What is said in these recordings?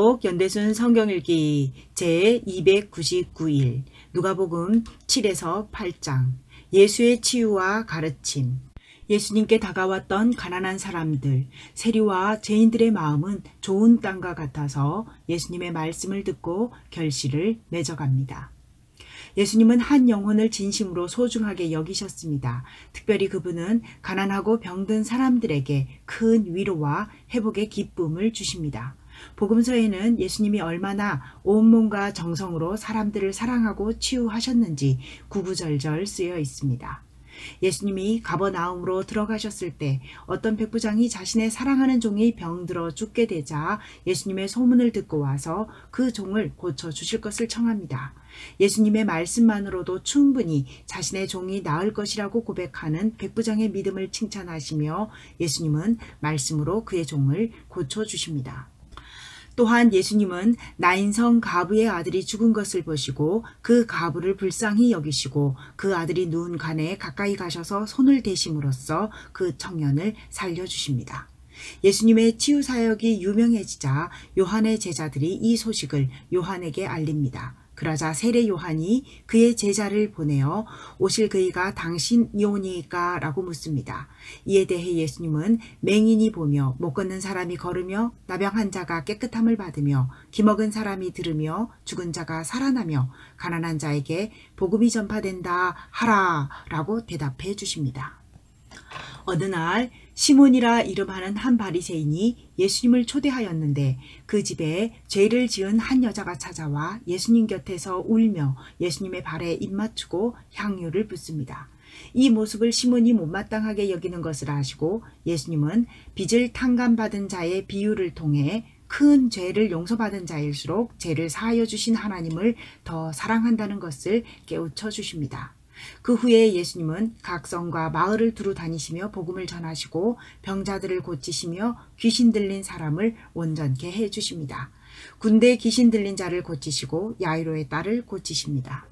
기록 연대순 성경읽기 제299일 누가복음 7에서 8장 예수의 치유와 가르침. 예수님께 다가왔던 가난한 사람들, 세리와 죄인들의 마음은 좋은 땅과 같아서 예수님의 말씀을 듣고 결실을 맺어갑니다. 예수님은 한 영혼을 진심으로 소중하게 여기셨습니다. 특별히 그분은 가난하고 병든 사람들에게 큰 위로와 회복의 기쁨을 주십니다. 복음서에는 예수님이 얼마나 온몸과 정성으로 사람들을 사랑하고 치유하셨는지 구구절절 쓰여 있습니다. 예수님이 가버나움으로 들어가셨을 때 어떤 백부장이 자신의 사랑하는 종이 병들어 죽게 되자 예수님의 소문을 듣고 와서 그 종을 고쳐주실 것을 청합니다. 예수님의 말씀만으로도 충분히 자신의 종이 나을 것이라고 고백하는 백부장의 믿음을 칭찬하시며 예수님은 말씀으로 그의 종을 고쳐주십니다. 또한 예수님은 나인성 가부의 아들이 죽은 것을 보시고 그 가부를 불쌍히 여기시고 그 아들이 누운 간에 가까이 가셔서 손을 대심으로써 그 청년을 살려주십니다. 예수님의 치유 사역이 유명해지자 요한의 제자들이 이 소식을 요한에게 알립니다. 그러자 세례 요한이 그의 제자를 보내어 오실 그이가 당신이오니까? 라고 묻습니다. 이에 대해 예수님은 맹인이 보며 못 걷는 사람이 걸으며 나병한 자가 깨끗함을 받으며 기먹은 사람이 들으며 죽은 자가 살아나며 가난한 자에게 복음이 전파된다 하라 라고 대답해 주십니다. 어느 날 시몬이라 이름하는 한 바리새인이 예수님을 초대하였는데 그 집에 죄를 지은 한 여자가 찾아와 예수님 곁에서 울며 예수님의 발에 입맞추고 향유를 붓습니다. 이 모습을 시몬이 못마땅하게 여기는 것을 아시고 예수님은 빚을 탕감받은 자의 비유를 통해 큰 죄를 용서받은 자일수록 죄를 사하여 주신 하나님을 더 사랑한다는 것을 깨우쳐 주십니다. 그 후에 예수님은 각 성과 마을을 두루 다니시며 복음을 전하시고 병자들을 고치시며 귀신 들린 사람을 온전케 해주십니다. 군대 귀신 들린 자를 고치시고 야이로의 딸을 고치십니다.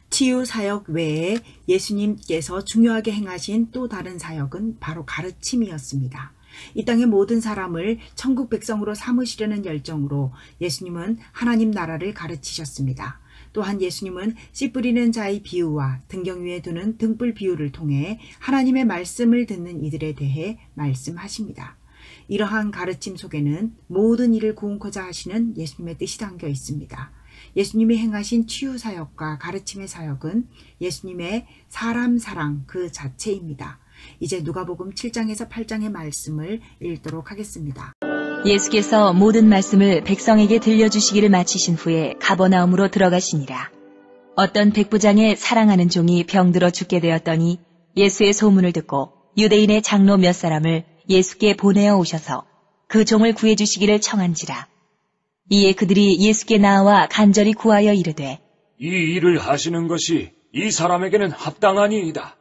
치유 사역 외에 예수님께서 중요하게 행하신 또 다른 사역은 바로 가르침이었습니다. 이 땅의 모든 사람을 천국 백성으로 삼으시려는 열정으로 예수님은 하나님 나라를 가르치셨습니다. 또한 예수님은 씨 뿌리는 자의 비유와 등경 위에 두는 등불 비유를 통해 하나님의 말씀을 듣는 이들에 대해 말씀하십니다. 이러한 가르침 속에는 모든 일을 구원코자 하시는 예수님의 뜻이 담겨 있습니다. 예수님이 행하신 치유 사역과 가르침의 사역은 예수님의 사람 사랑 그 자체입니다. 이제 누가복음 7장에서 8장의 말씀을 읽도록 하겠습니다. 예수께서 모든 말씀을 백성에게 들려주시기를 마치신 후에 가버나움으로 들어가시니라. 어떤 백부장의 사랑하는 종이 병들어 죽게 되었더니 예수의 소문을 듣고 유대인의 장로 몇 사람을 예수께 보내어 오셔서 그 종을 구해주시기를 청한지라. 이에 그들이 예수께 나와 간절히 구하여 이르되 이 일을 하시는 것이 이 사람에게는 합당하니이다.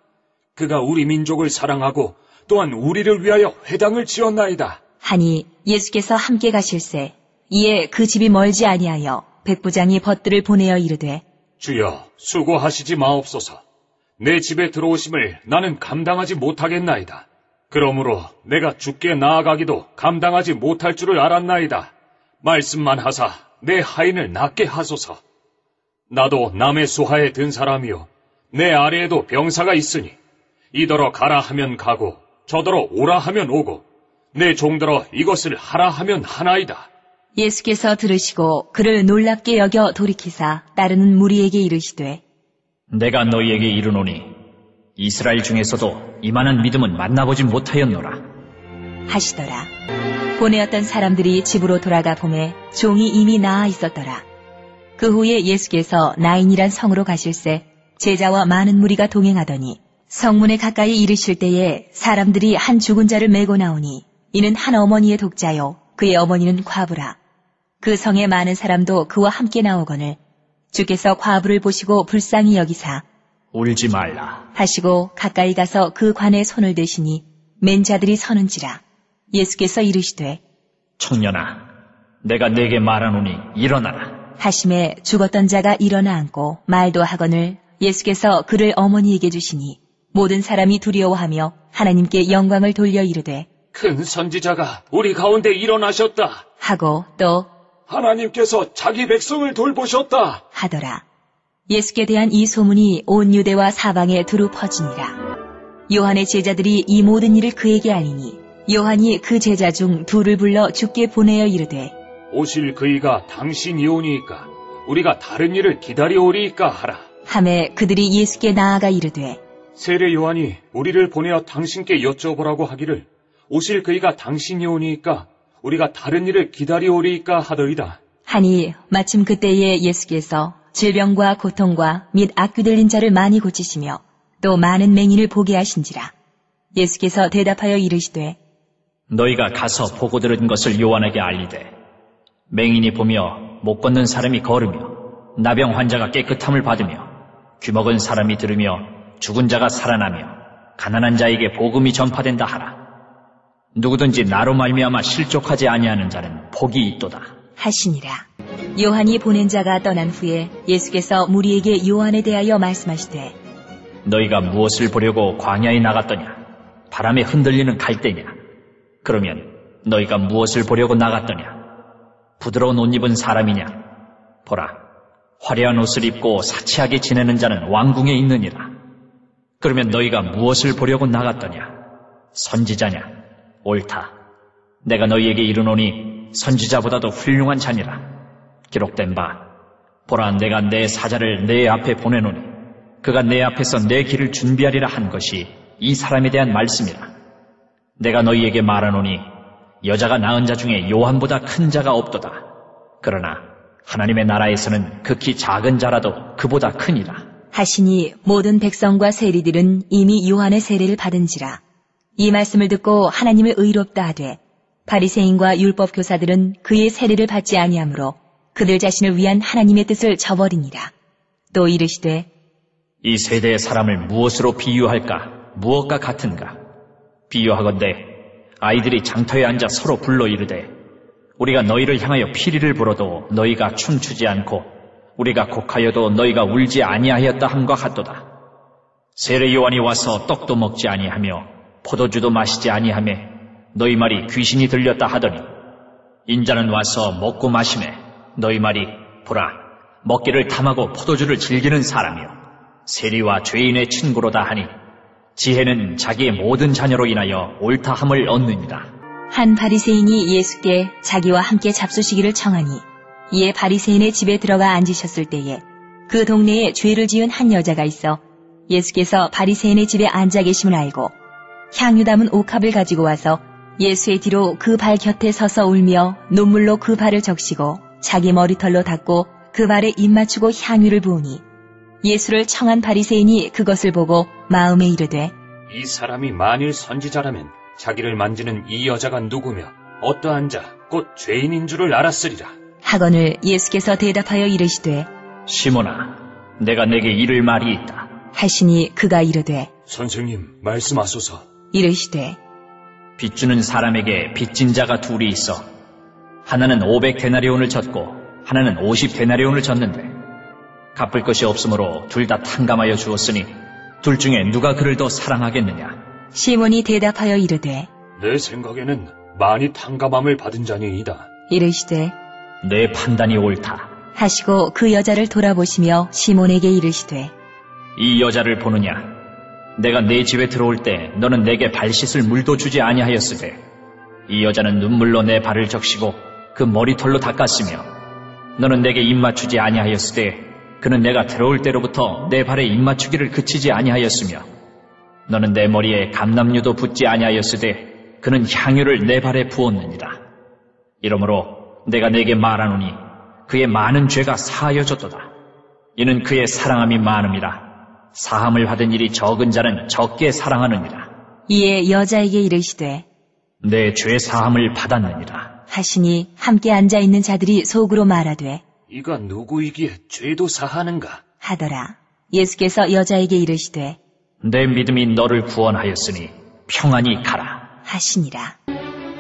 그가 우리 민족을 사랑하고 또한 우리를 위하여 회당을 지었나이다. 하니 예수께서 함께 가실새 이에 그 집이 멀지 아니하여 백부장이 벗들을 보내어 이르되 주여 수고하시지 마옵소서. 내 집에 들어오심을 나는 감당하지 못하겠나이다. 그러므로 내가 주께 나아가기도 감당하지 못할 줄을 알았나이다. 말씀만 하사 내 하인을 낫게 하소서. 나도 남의 수하에 든 사람이요 내 아래에도 병사가 있으니 이더러 가라 하면 가고 저더러 오라 하면 오고 내 종들어 이것을 하라 하면 하나이다. 예수께서 들으시고 그를 놀랍게 여겨 돌이키사 따르는 무리에게 이르시되 내가 너희에게 이르노니 이스라엘 중에서도 이만한 믿음은 만나보지 못하였노라 하시더라. 보내었던 사람들이 집으로 돌아가 보매 종이 이미 나아 있었더라. 그 후에 예수께서 나인이란 성으로 가실새 제자와 많은 무리가 동행하더니 성문에 가까이 이르실 때에 사람들이 한 죽은 자를 메고 나오니 이는 한 어머니의 독자요 그의 어머니는 과부라. 그 성에 많은 사람도 그와 함께 나오거늘 주께서 과부를 보시고 불쌍히 여기사 울지 말라 하시고 가까이 가서 그 관에 손을 대시니 맨 자들이 서는지라. 예수께서 이르시되 청년아 내가 네게 말하노니 일어나라 하심에 죽었던 자가 일어나 앉고 말도 하거늘 예수께서 그를 어머니에게 주시니 모든 사람이 두려워하며 하나님께 영광을 돌려 이르되 큰 선지자가 우리 가운데 일어나셨다 하고 또 하나님께서 자기 백성을 돌보셨다 하더라. 예수께 대한 이 소문이 온 유대와 사방에 두루 퍼지니라. 요한의 제자들이 이 모든 일을 그에게 알리니 요한이 그 제자 중 둘을 불러 주께 보내어 이르되 오실 그이가 당신이오니이까 우리가 다른 일을 기다려오리이까 하라. 하매 그들이 예수께 나아가 이르되 세례 요한이 우리를 보내어 당신께 여쭤보라고 하기를 오실 그이가 당신이오니이까 우리가 다른 일을 기다려오리이까 하더이다. 하니 마침 그때에 예수께서 질병과 고통과 및 악귀 들린 자를 많이 고치시며 또 많은 맹인을 보게 하신지라. 예수께서 대답하여 이르시되 너희가 가서 보고 들은 것을 요한에게 알리되 맹인이 보며 못 걷는 사람이 걸으며 나병 환자가 깨끗함을 받으며 귀먹은 사람이 들으며 죽은 자가 살아나며 가난한 자에게 복음이 전파된다 하라. 누구든지 나로 말미암아 실족하지 아니하는 자는 복이 있도다 하시니라. 요한이 보낸 자가 떠난 후에 예수께서 무리에게 요한에 대하여 말씀하시되 너희가 무엇을 보려고 광야에 나갔더냐? 바람에 흔들리는 갈대냐? 그러면 너희가 무엇을 보려고 나갔더냐? 부드러운 옷 입은 사람이냐? 보라, 화려한 옷을 입고 사치하게 지내는 자는 왕궁에 있느니라. 그러면 너희가 무엇을 보려고 나갔더냐? 선지자냐? 옳다. 내가 너희에게 이르노니 선지자보다도 훌륭한 자니라. 기록된 바, 보라, 내가 내 사자를 내 앞에 보내노니 그가 내 앞에서 내 길을 준비하리라 한 것이 이 사람에 대한 말씀이라. 내가 너희에게 말하노니 여자가 낳은 자 중에 요한보다 큰 자가 없도다. 그러나 하나님의 나라에서는 극히 작은 자라도 그보다 크니라. 하시니 모든 백성과 세리들은 이미 요한의 세례를 받은지라. 이 말씀을 듣고 하나님을 의롭다 하되 바리새인과 율법 교사들은 그의 세례를 받지 아니하므로 그들 자신을 위한 하나님의 뜻을 저버리니라. 또 이르시되 이 세대의 사람을 무엇으로 비유할까? 무엇과 같은가? 비유하건대 아이들이 장터에 앉아 서로 불러 이르되 우리가 너희를 향하여 피리를 불어도 너희가 춤추지 않고 우리가 곡하여도 너희가 울지 아니하였다 함과 같도다. 세례 요한이 와서 떡도 먹지 아니하며 포도주도 마시지 아니하며 너희 말이 귀신이 들렸다 하더니 인자는 와서 먹고 마시매 너희 말이 보라 먹기를 탐하고 포도주를 즐기는 사람이요 세리와 죄인의 친구로다 하니 지혜는 자기의 모든 자녀로 인하여 옳다함을 얻느니라. 한 바리새인이 예수께 자기와 함께 잡수시기를 청하니 이에 바리새인의 집에 들어가 앉으셨을 때에 그 동네에 죄를 지은 한 여자가 있어 예수께서 바리새인의 집에 앉아 계심을 알고 향유 담은 옥합을 가지고 와서 예수의 뒤로 그 발 곁에 서서 울며 눈물로 그 발을 적시고 자기 머리털로 닦고 그 발에 입 맞추고 향유를 부으니 예수를 청한 바리새인이 그것을 보고 마음에 이르되 이 사람이 만일 선지자라면 자기를 만지는 이 여자가 누구며 어떠한 자 곧 죄인인 줄을 알았으리라 하거늘 예수께서 대답하여 이르시되 시몬아 내가 내게 이를 말이 있다 하시니 그가 이르되 선생님 말씀하소서. 이르시되 빚주는 사람에게 빚진 자가 둘이 있어 하나는 500데나리온을 졌고 하나는 50데나리온을 졌는데 갚을 것이 없으므로 둘 다 탕감하여 주었으니 둘 중에 누가 그를 더 사랑하겠느냐? 시몬이 대답하여 이르되 내 생각에는 많이 탕감함을 받은 자니이다. 이르시되 내 판단이 옳다. 하시고 그 여자를 돌아보시며 시몬에게 이르시되 이 여자를 보느냐? 내가 네 집에 들어올 때 너는 내게 발 씻을 물도 주지 아니하였으되 이 여자는 눈물로 내 발을 적시고 그 머리털로 닦았으며 너는 내게 입 맞추지 아니하였으되 그는 내가 들어올 때로부터 내 발에 입 맞추기를 그치지 아니하였으며 너는 내 머리에 감람류도 붓지 아니하였으되 그는 향유를 내 발에 부었느니라. 이러므로 내가 내게 말하노니 그의 많은 죄가 사하여졌도다. 이는 그의 사랑함이 많음이라. 사함을 받은 일이 적은 자는 적게 사랑하느니라. 이에 여자에게 이르시되 내 죄 사함을 받았느니라. 하시니 함께 앉아있는 자들이 속으로 말하되 이가 누구이기에 죄도 사하는가? 하더라. 예수께서 여자에게 이르시되 내 믿음이 너를 구원하였으니 평안히 가라. 하시니라.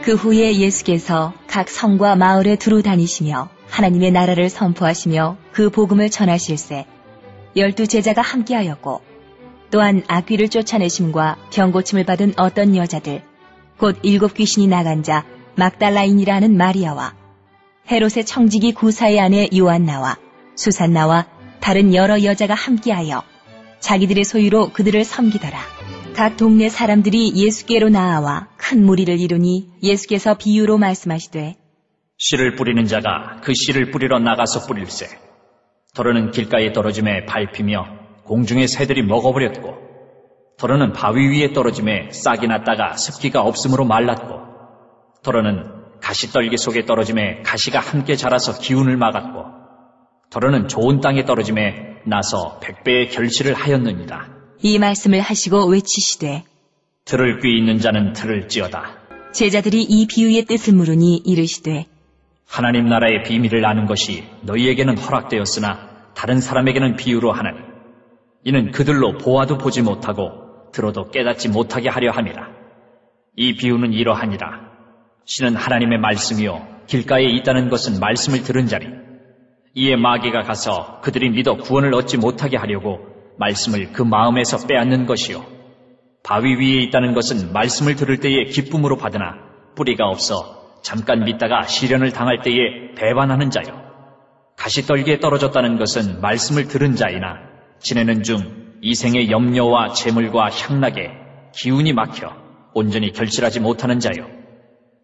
그 후에 예수께서 각 성과 마을에 두루 다니시며 하나님의 나라를 선포하시며 그 복음을 전하실세 12 제자가 함께하였고 또한 악귀를 쫓아내심과 병고침을 받은 어떤 여자들 곧 7 귀신이 나간 자 막달라인이라는 마리아와 헤롯의 청지기 구사의 아내 요한나와 수산나와 다른 여러 여자가 함께하여 자기들의 소유로 그들을 섬기더라. 각 동네 사람들이 예수께로 나아와 큰 무리를 이루니 예수께서 비유로 말씀하시되 씨를 뿌리는 자가 그 씨를 뿌리러 나가서 뿌릴새. 더러는 길가에 떨어짐에 밟히며 공중의 새들이 먹어버렸고, 더러는 바위 위에 떨어짐에 싹이 났다가 습기가 없음으로 말랐고, 더러는 가시떨기 속에 떨어짐에 가시가 함께 자라서 기운을 막았고, 더러는 좋은 땅에 떨어짐에 나서 100배의 결실을 하였느니라. 이 말씀을 하시고 외치시되 들을 귀 있는 자는 들을지어다. 제자들이 이 비유의 뜻을 물으니 이르시되 하나님 나라의 비밀을 아는 것이 너희에게는 허락되었으나 다른 사람에게는 비유로 하나니 이는 그들로 보아도 보지 못하고 들어도 깨닫지 못하게 하려 함이라. 이 비유는 이러하니라. 신은 하나님의 말씀이요 길가에 있다는 것은 말씀을 들은 자리. 이에 마귀가 가서 그들이 믿어 구원을 얻지 못하게 하려고 말씀을 그 마음에서 빼앗는 것이요 바위 위에 있다는 것은 말씀을 들을 때에 기쁨으로 받으나 뿌리가 없어 잠깐 믿다가 시련을 당할 때에 배반하는 자요. 가시떨기에 떨어졌다는 것은 말씀을 들은 자이나 지내는 중 이 생의 염려와 재물과 향락에 기운이 막혀 온전히 결실하지 못하는 자요.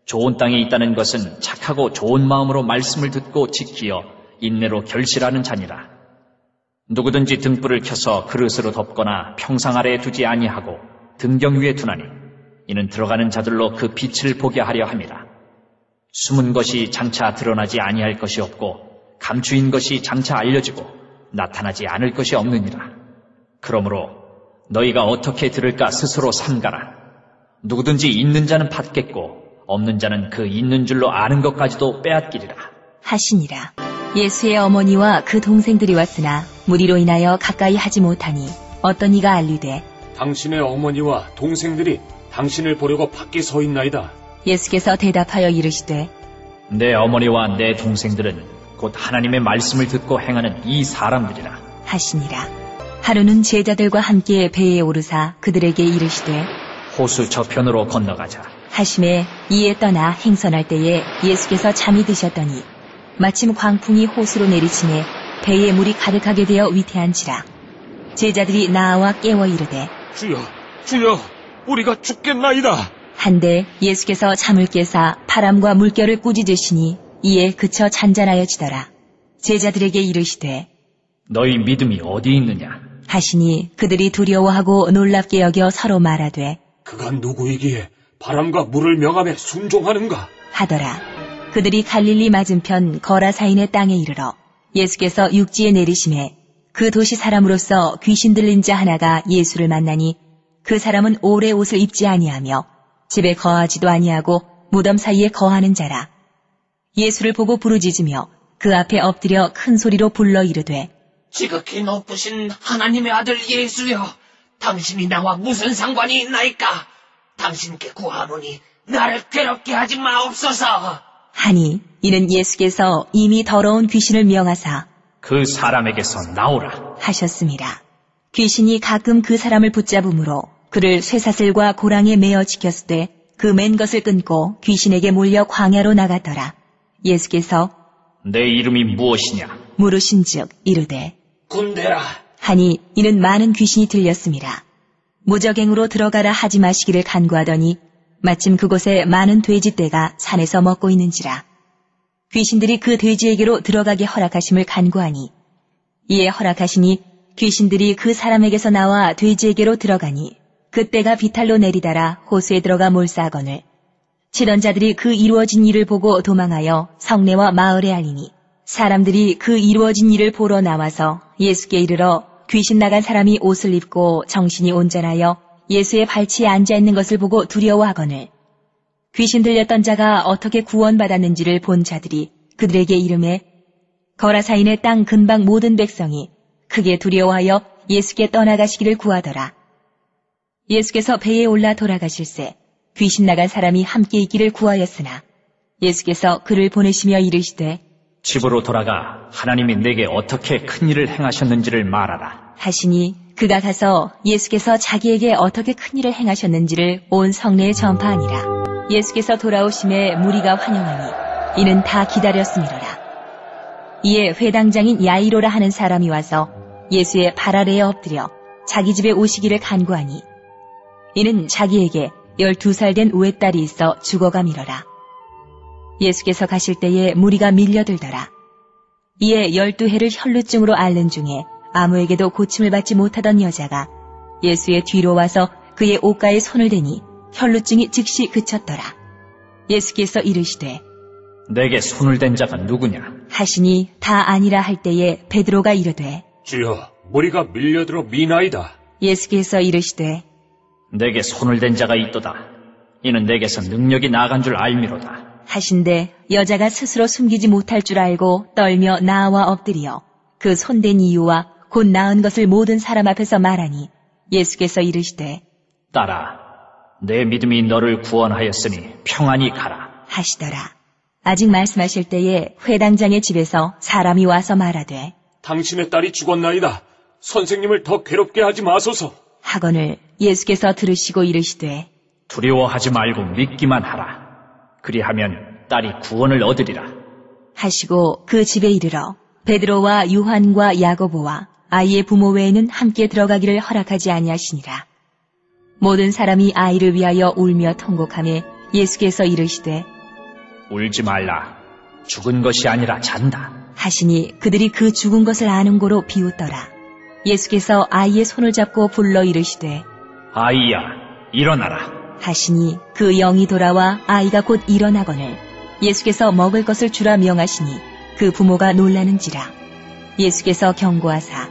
좋은 땅에 있다는 것은 착하고 좋은 마음으로 말씀을 듣고 지키어 인내로 결실하는 자니라. 누구든지 등불을 켜서 그릇으로 덮거나 평상 아래에 두지 아니하고 등경 위에 두나니 이는 들어가는 자들로 그 빛을 보게 하려 함이라. 숨은 것이 장차 드러나지 아니할 것이 없고 감추인 것이 장차 알려지고 나타나지 않을 것이 없느니라. 그러므로 너희가 어떻게 들을까 스스로 삼가라. 누구든지 있는 자는 받겠고 없는 자는 그 있는 줄로 아는 것까지도 빼앗기리라. 하시니라. 예수의 어머니와 그 동생들이 왔으나 무리로 인하여 가까이 하지 못하니 어떤 이가 알리되 당신의 어머니와 동생들이 당신을 보려고 밖에 서 있나이다. 예수께서 대답하여 이르시되 내 어머니와 내 동생들은 곧 하나님의 말씀을 듣고 행하는 이 사람들이라. 하시니라. 하루는 제자들과 함께 배에 오르사 그들에게 이르시되 호수 저편으로 건너가자. 하심에 이에 떠나 행선할 때에 예수께서 잠이 드셨더니 마침 광풍이 호수로 내리치매 배에 물이 가득하게 되어 위태한지라. 제자들이 나와 깨워 이르되 주여, 주여, 우리가 죽겠나이다. 한데 예수께서 잠을 깨사 바람과 물결을 꾸짖으시니 이에 그쳐 잔잔하여지더라. 제자들에게 이르시되 너희 믿음이 어디 있느냐? 하시니 그들이 두려워하고 놀랍게 여겨 서로 말하되 그가 누구이기에 바람과 물을 명함에 순종하는가? 하더라. 그들이 갈릴리 맞은편 거라사인의 땅에 이르러 예수께서 육지에 내리심에 그 도시 사람으로서 귀신 들린 자 하나가 예수를 만나니 그 사람은 오래 옷을 입지 아니하며 집에 거하지도 아니하고 무덤 사이에 거하는 자라. 예수를 보고 부르짖으며 그 앞에 엎드려 큰 소리로 불러 이르되 지극히 높으신 하나님의 아들 예수여, 당신이 나와 무슨 상관이 있나이까? 당신께 구하노니 나를 괴롭게 하지 마옵소서. 하니 이는 예수께서 이미 더러운 귀신을 명하사 그 사람에게서 나오라 하셨습니다. 귀신이 가끔 그 사람을 붙잡음으로 그를 쇠사슬과 고랑에 매어 지켰을 때 그 맨 것을 끊고 귀신에게 몰려 광야로 나갔더라. 예수께서 내 이름이 무엇이냐? 물으신즉 이르되 군대라. 하니 이는 많은 귀신이 들렸습니다. 무적행으로 들어가라 하지 마시기를 간구하더니 마침 그곳에 많은 돼지떼가 산에서 먹고 있는지라. 귀신들이 그 돼지에게로 들어가게 허락하심을 간구하니 이에 허락하시니 귀신들이 그 사람에게서 나와 돼지에게로 들어가니 그때가 비탈로 내리다라 호수에 들어가 몰사하거늘 치던 자들이 그 이루어진 일을 보고 도망하여 성내와 마을에 알리니 사람들이 그 이루어진 일을 보러 나와서 예수께 이르러 귀신 나간 사람이 옷을 입고 정신이 온전하여 예수의 발치에 앉아있는 것을 보고 두려워하거늘 귀신 들렸던 자가 어떻게 구원받았는지를 본 자들이 그들에게 이르매 거라사인의 땅 근방 모든 백성이 크게 두려워하여 예수께 떠나가시기를 구하더라. 예수께서 배에 올라 돌아가실새 귀신 나간 사람이 함께 있기를 구하였으나 예수께서 그를 보내시며 이르시되 집으로 돌아가 하나님이 내게 어떻게 큰 일을 행하셨는지를 말하라 하시니 그가 가서 예수께서 자기에게 어떻게 큰 일을 행하셨는지를 온 성내에 전파하니라. 예수께서 돌아오심에 무리가 환영하니 이는 다 기다렸음이로라. 이에 회당장인 야이로라 하는 사람이 와서 예수의 발 아래에 엎드려 자기 집에 오시기를 간구하니 이는 자기에게 12살 된 우애딸이 있어 죽어감이로라. 예수께서 가실 때에 무리가 밀려들더라. 이에 12해를 혈루증으로 앓는 중에 아무에게도 고침을 받지 못하던 여자가 예수의 뒤로 와서 그의 옷가에 손을 대니 혈루증이 즉시 그쳤더라. 예수께서 이르시되 내게 손을 댄 자가 누구냐? 하시니 다 아니라 할 때에 베드로가 이르되 주여, 무리가 밀려들어 미나이다. 예수께서 이르시되 내게 손을 댄 자가 있도다. 이는 내게서 능력이 나간 줄 알미로다. 하신데 여자가 스스로 숨기지 못할 줄 알고 떨며 나와 엎드려 그 손댄 이유와 곧 나은 것을 모든 사람 앞에서 말하니 예수께서 이르시되 딸아, 내 믿음이 너를 구원하였으니 평안히 가라. 하시더라. 아직 말씀하실 때에 회당장의 집에서 사람이 와서 말하되 당신의 딸이 죽었나이다. 선생님을 더 괴롭게 하지 마소서. 하거늘 예수께서 들으시고 이르시되 두려워하지 말고 믿기만 하라. 그리하면 딸이 구원을 얻으리라. 하시고 그 집에 이르러 베드로와 요한과 야고보와 아이의 부모 외에는 함께 들어가기를 허락하지 아니하시니라. 모든 사람이 아이를 위하여 울며 통곡하며 예수께서 이르시되 울지 말라. 죽은 것이 아니라 잔다. 하시니 그들이 그 죽은 것을 아는 고로 비웃더라. 예수께서 아이의 손을 잡고 불러 이르시되 아이야, 일어나라. 하시니 그 영이 돌아와 아이가 곧 일어나거늘 예수께서 먹을 것을 주라 명하시니 그 부모가 놀라는지라. 예수께서 경고하사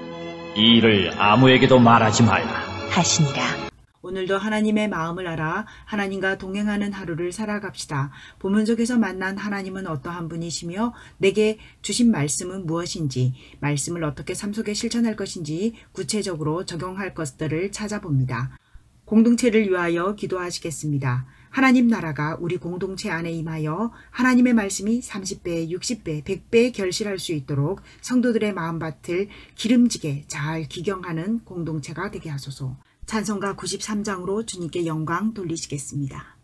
이 일을 아무에게도 말하지 말라 하시니라. 오늘도 하나님의 마음을 알아 하나님과 동행하는 하루를 살아갑시다. 본문 속에서 만난 하나님은 어떠한 분이시며 내게 주신 말씀은 무엇인지, 말씀을 어떻게 삶 속에 실천할 것인지 구체적으로 적용할 것들을 찾아봅니다. 공동체를 위하여 기도하시겠습니다. 하나님 나라가 우리 공동체 안에 임하여 하나님의 말씀이 30배, 60배, 100배 결실할 수 있도록 성도들의 마음밭을 기름지게 잘 기경하는 공동체가 되게 하소서. 찬송가 93장으로 주님께 영광 돌리시겠습니다.